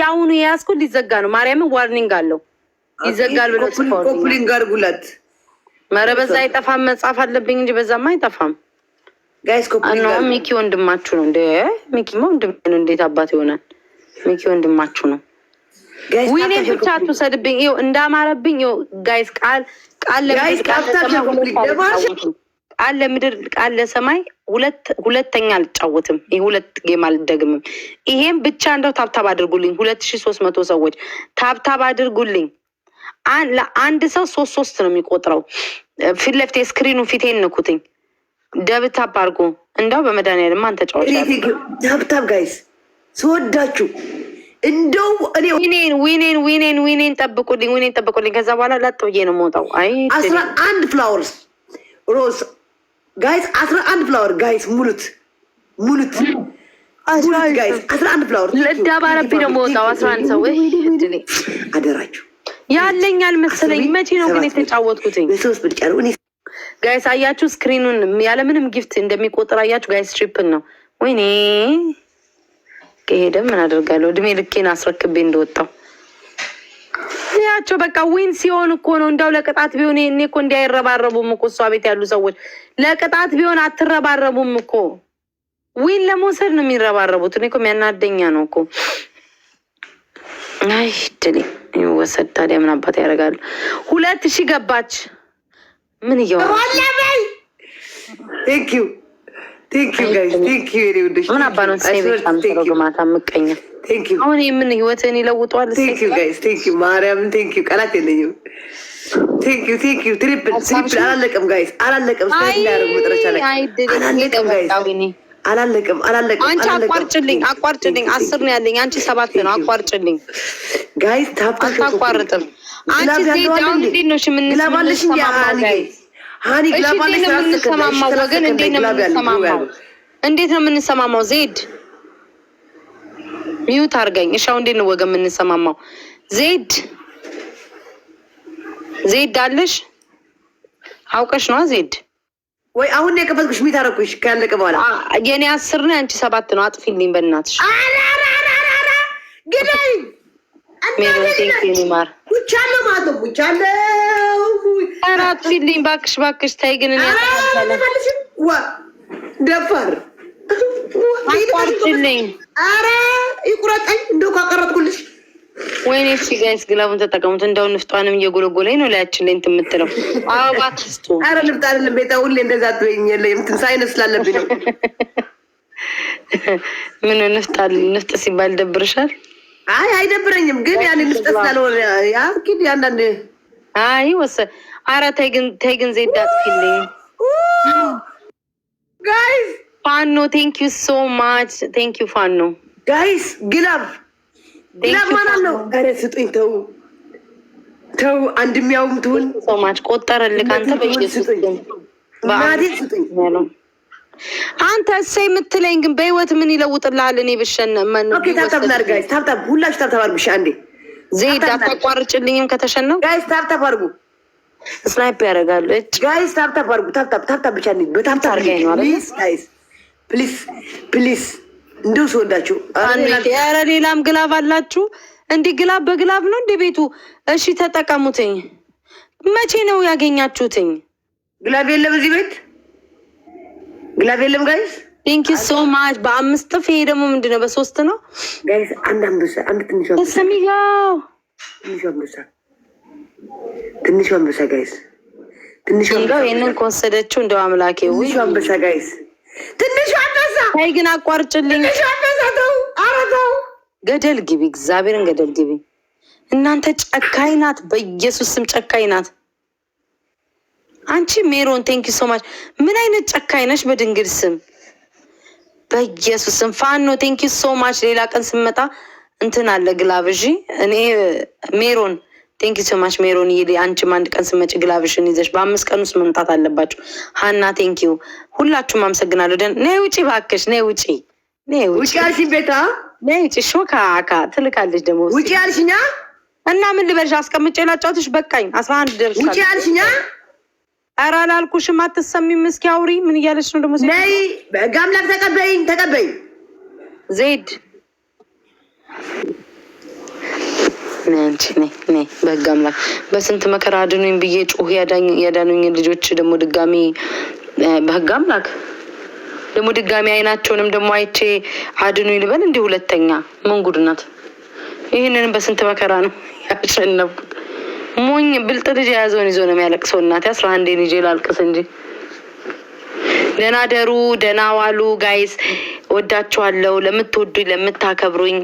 ያሁኑ የያዝኩት ሊዘጋ ነው። ማርያምን ዋርኒንግ አለው ይዘጋል ብለው ጽፈው ኮፕሊንግ አድርጉላት። ኧረ በዛ አይጠፋም መጻፍ አለብኝ እንጂ በዛማ አይጠፋም። ጋይስ ኮፕሊንግ ነው ሚኪ ወንድማችሁ ነው እንዴ? ሚኪማ ወንድም ነው። እንዴት አባት ይሆናል? ሚኪ ወንድማችሁ ነው። ዊኔ ብቻ አትውሰድብኝ። ይኸው እንዳማረብኝ ይኸው ጋይስ ቃል ለምድር ቃል ለሰማይ ሁለተኛ አልጫወትም። ይሄ ሁለት ጌም አልደግምም። ይሄም ብቻ እንደው ታብታብ አድርጉልኝ። 2300 ሰዎች ታብታብ አድርጉልኝ። ለአንድ ሰው 3 ነው የሚቆጥረው። ፊት ለፊት ስክሪኑ ፊቴን ንኩትኝ። ደብታብ አድርጉ። እንደው በመድኃኒዓለም አንተ ተጫወቻለሁ። ታብታብ ጋይስ ስወዳችሁ እንደው እኔ ዊኔን ጠብቁልኝ። ከዛ በኋላ ላጥ ብዬ ነው የምወጣው። አይ 11 ፍላወርስ ሮዝ ጋይስ 11 ፍላወር ጋይስ ሙሉት ጋይስ 11 ፍላወር ለዳባረብ ነው የምወጣው። 11 ሰው እድኔ አደራችሁ ያለኝ አልመሰለኝ። መቼ ነው ግን የተጫወትኩትኝ? በሶስት ብቻ ነው። እኔ ጋይስ አያችሁ ስክሪኑን ያለምንም ጊፍት እንደሚቆጥር አያችሁ ጋይስ። ትሪፕል ነው። ወይኔ ከሄደ ምን አደርጋለሁ? እድሜ ልኬን አስረክቤ እንደወጣው ያቸው በቃ ዊን ሲሆን እኮ ነው። እንዳው ለቅጣት ቢሆን እኔ እኮ እንዲያይረባረቡም እኮ እሷ ቤት ያሉ ሰዎች ለቅጣት ቢሆን አትረባረቡም እኮ ዊን ለመውሰድ ነው የሚረባረቡት። እኔ እኮ የሚያናደኛ ነው እኮ። አይ ድሌ ወሰድ ታዲያ ምን አባት ያደርጋሉ? 2000 ገባች። ምን እየዋለበይ ቴንኪዩ ጋይስ ቴንኪዩ። ምን አባ ነው ሰይቤት አምሰረው ማታ ምቀኛ አሁን የምን ህይወትን ይለውጧል። ቴንኪዩ ጋይስ ቴንኪዩ ማርያም ቴንኪዩ። ቃላት የለኝም። ቴንኪዩ ትሪፕል አላለቀም ጋይስ አላለቀም። ስለዚህ መጥረቻ ላይ አላለቀም ጋይስ አላለቀም። አንቺ አቋርጭልኝ 10 ነው ያለኝ። አንቺ 7 ነው። አቋርጭልኝ ጋይስ ታፕታፕ አቋርጥም። አንቺ ዳውን እንዴት ነው ግላባልሽ እንዴ ሃኒ ግላባልሽ የምንሰማማው ወገን እንዴት ነው የምንሰማማው? ዜድ ሚዩት አርገኝ። እሻው እንዴት ነው ወገን የምንሰማማው? ዜድ አለሽ አውቀሽ ነው ዜድ ወይ አሁን ነው የከፈትኩሽ። ሚት አደረኩሽ ካለቀ በኋላ የኔ 10 ነው አንቺ 7 ነው። አጥፊልኝ በእናትሽ። ግዳይ ማር ጉቻለሁ ማለት ነው። ጉቻለሁ ኧረ አጥፊልኝ ባክሽ ተይ ግን እኔ ደፋር አቋርጭልኝ። ኧረ ይቁረጠኝ እንደው ካቀረጥኩልሽ። ወይኔ እሺ ጋይስ ግላቡን ተጠቀሙት። እንደው ንፍጧንም እየጎለጎለኝ ነው ላያችን ላይ እንትን የምትለው አበባ ትስጡ። ኧረ ንፍጥ አይደለም ቤታ ሁሌ እንደዛ ትበይኝ እንትን ሳይነስ ስላለብኝ ነው። ምን ንፍጥ ሲባል ደብርሻል? አይ አይደብረኝም፣ ግን ያን ንፍጥ ስላልሆነ ያ ግን ያንዳንድ አይ ኧረ ተይ ግን ዜድ አጥፊልኝ ጋይስ። ፋኖ ቴንክ ዩ ሶ ማች ቴንክ ዩ ፋኖ ጋይስ። ግላብ ማለት ነው። ኧረ ስጡኝ ተው አንድ የሚያውም ትሁን ሶ ማች ቆጠረልክ አንተ በኢየሱስ ማዲት ስጡኝ። አንተ እሰይ የምትለኝ ግን በህይወት ምን ይለውጥልሃል? እኔ ብሸነ ማን ነው? ኦኬ ታፕታፕ ላድርግ ጋይስ። ታፕታፕ ሁላችሁ ታፕታፕ አድርጉ። አንዴ ዜድ አታቋርጭልኝም ከተሸነው ጋይስ። ታፕታፕ አድርጉ። ስናይፕ ያደርጋሉ ጋይስ። ታፕታፕ አድርጉ። ታፕታፕ ብቻ ነኝ። በታፕታፕ አድርገኝ ፕሊዝ ጋይስ ፕሊዝ እንደው ስወዳችሁ። ኧረ ሌላም ግላብ አላችሁ እንዲህ ግላብ በግላብ ነው እንደ ቤቱ። እሺ ተጠቀሙትኝ። መቼ ነው ያገኛችሁትኝ? ግላብ የለም እዚህ ቤት ግላብ የለም ጋይስ። ቴንክ ዩ ሶ ማች። በ5 ጥፍ። ይሄ ደግሞ ምንድን ነው? በ3 ነው ጋይስ። አንድ አንበሳ አንድ ትንሽ አንበሳ ጋይስ። ትንሽ እንደው ይሄንን ከወሰደችው እንደው አምላኬ ወይ ትንሽ አንበሳ ጋይስ። ትንሽ አንበሳ አይ ግን አቋርጭልኝ። ትንሽ አንበሳ ተው። ኧረ ተው ገደል ግቢ። እግዚአብሔርን ገደል ግቢ። እናንተ ጨካኝ ናት። በኢየሱስ ስም ጨካኝ ናት። አንቺ ሜሮን ቴንክ ዩ ሶ ማች። ምን አይነት ጨካኝ ነሽ? በድንግል ስም በኢየሱስ ስም። ፋኖ ቴንክ ዩ ሶ ማች። ሌላ ቀን ስመጣ እንትን አለ ግላብዥ። እኔ ሜሮን ቴንክ ዩ ሶ ማች ሜሮን። አንቺም አንድ ቀን ስመጭ ግላብሽን ይዘሽ በ5 ቀን ውስጥ መምጣት አለባችሁ። ሀና ቴንክ ዩ። ሁላችሁም አመሰግናለሁ። ነይ ውጪ እባክሽ፣ ነይ ውጪ አልሽኝ ቤታ ነይ ውጪ። ሾካካ ትልካለች ደግሞ ውጪ አልሽኛ እና ምን ልበልሽ? አስቀምጬ ላጫውትሽ በቃኝ። 11 ደርሻለሁ። ውጪ አልሽኛ። ኧረ አላልኩሽም? አትሰሚም? እስኪ አውሪ። ምን እያለች ነው ደግሞ? ነይ በጋምላክ ተቀበይኝ። ዜድ አንቺ ነይ በህግ አምላክ በስንት መከራ አድኑኝ ብዬ ጩህ ያዳኑኝ ልጆች ደግሞ ድጋሚ በህግ አምላክ ደግሞ ድጋሚ አይናቸውንም ደግሞ አይቼ አድኑኝ ልበል እንዲህ ሁለተኛ ምን ጉድ ናት? ይህንንም በስንት መከራ ነው ያሸነፍኩት። ሞኝ ብልጥ ልጅ የያዘውን ይዞ ነው የሚያለቅሰው። እናቴ 11 ልጅ ላልቅስ እንጂ። ደህና ደሩ፣ ደህና ዋሉ ጋይስ። ወዳችኋለሁ። ለምትወዱኝ ለምታከብሩኝ